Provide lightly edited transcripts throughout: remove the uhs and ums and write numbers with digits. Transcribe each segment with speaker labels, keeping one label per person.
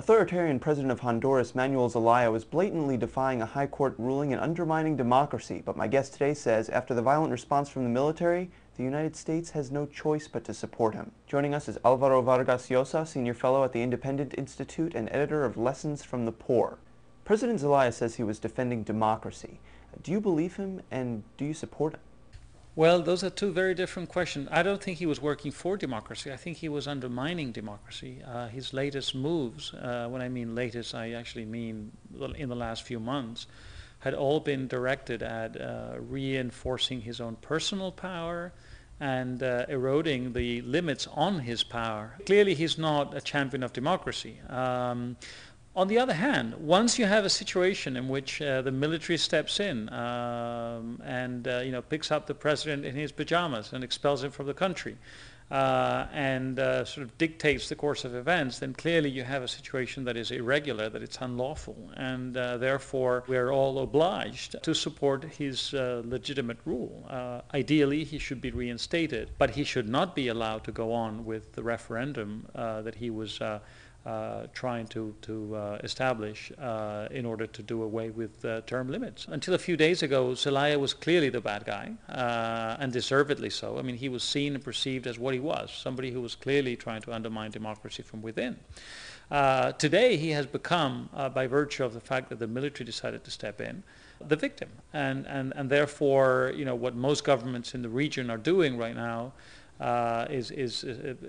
Speaker 1: Authoritarian President of Honduras, Manuel Zelaya, was blatantly defying a high court ruling and undermining democracy, but my guest today says after the violent response from the military, the United States has no choice but to support him. Joining us is Alvaro Vargas Llosa, Senior Fellow at the Independent Institute and editor of Lessons from the Poor. President Zelaya says he was defending democracy. Do you believe him, and do you support him?
Speaker 2: Well, those are two very different questions. I don't think he was working for democracy. I think he was undermining democracy. His latest moves, when I mean latest, I actually mean in the last few months, had all been directed at reinforcing his own personal power and eroding the limits on his power. Clearly, he's not a champion of democracy. On the other hand, once you have a situation in which the military steps in and picks up the president in his pajamas and expels him from the country and sort of dictates the course of events, then clearly you have a situation that is irregular, that it's unlawful, and therefore we're all obliged to support his legitimate rule. Ideally, he should be reinstated, but he should not be allowed to go on with the referendum that he was trying to establish in order to do away with term limits. Until a few days ago, Zelaya was clearly the bad guy, and deservedly so. I mean, he was seen and perceived as what he was, somebody who was clearly trying to undermine democracy from within. Today, he has become, by virtue of the fact that the military decided to step in, the victim. And therefore, what most governments in the region are doing right now is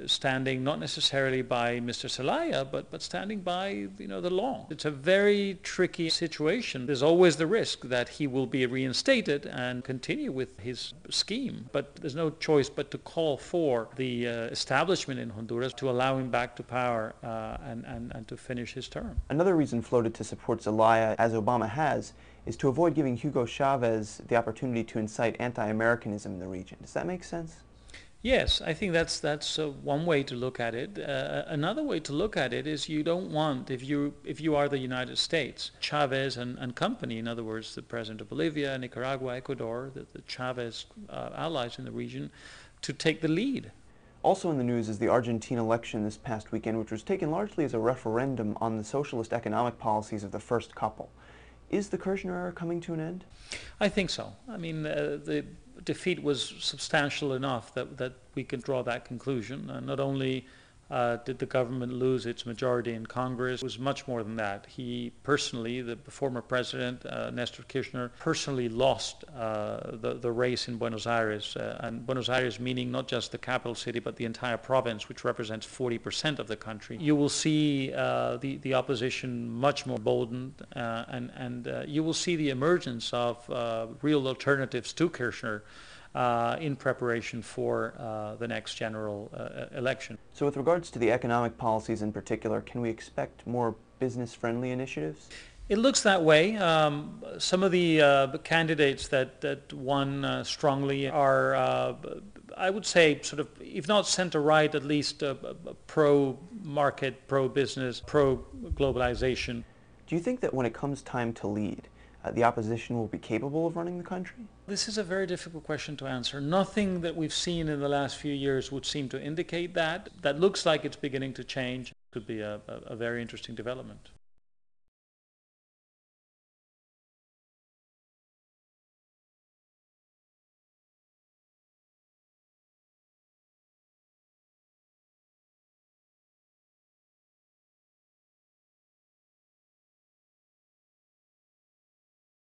Speaker 2: standing not necessarily by Mr. Zelaya, but standing by the law. It's a very tricky situation. There's always the risk that he will be reinstated and continue with his scheme, but there's no choice but to call for the establishment in Honduras to allow him back to power and to finish his term.
Speaker 1: Another reason floated to support Zelaya, as Obama has, is to avoid giving Hugo Chavez the opportunity to incite anti-Americanism in the region. Does that make sense?
Speaker 2: Yes, I think that's one way to look at it. Another way to look at it is you don't want, if you are the United States, Chavez and company, in other words, the president of Bolivia, Nicaragua, Ecuador, the Chavez allies in the region, to take the lead.
Speaker 1: Also in the news is the Argentine election this past weekend, which was taken largely as a referendum on the socialist economic policies of the first couple. Is the Kirchner era coming to an end?
Speaker 2: I think so. I mean, the defeat was substantial enough that we can draw that conclusion. Not only did the government lose its majority in Congress, it was much more than that. He personally, the former president, Nestor Kirchner, personally lost the race in Buenos Aires, and Buenos Aires meaning not just the capital city, but the entire province, which represents 40% of the country. You will see the opposition much more boldened, and you will see the emergence of real alternatives to Kirchner in preparation for the next general election.
Speaker 1: So with regards to the economic policies in particular, can we expect more business-friendly initiatives?
Speaker 2: It looks that way. Some of the candidates that won strongly are, I would say, sort of, if not center-right, at least pro-market, pro-business, pro-globalization.
Speaker 1: Do you think that when it comes time to lead, the opposition will be capable of running the country?
Speaker 2: This is a very difficult question to answer. Nothing that we've seen in the last few years would seem to indicate that. That looks like it's beginning to change. Could be a very interesting development.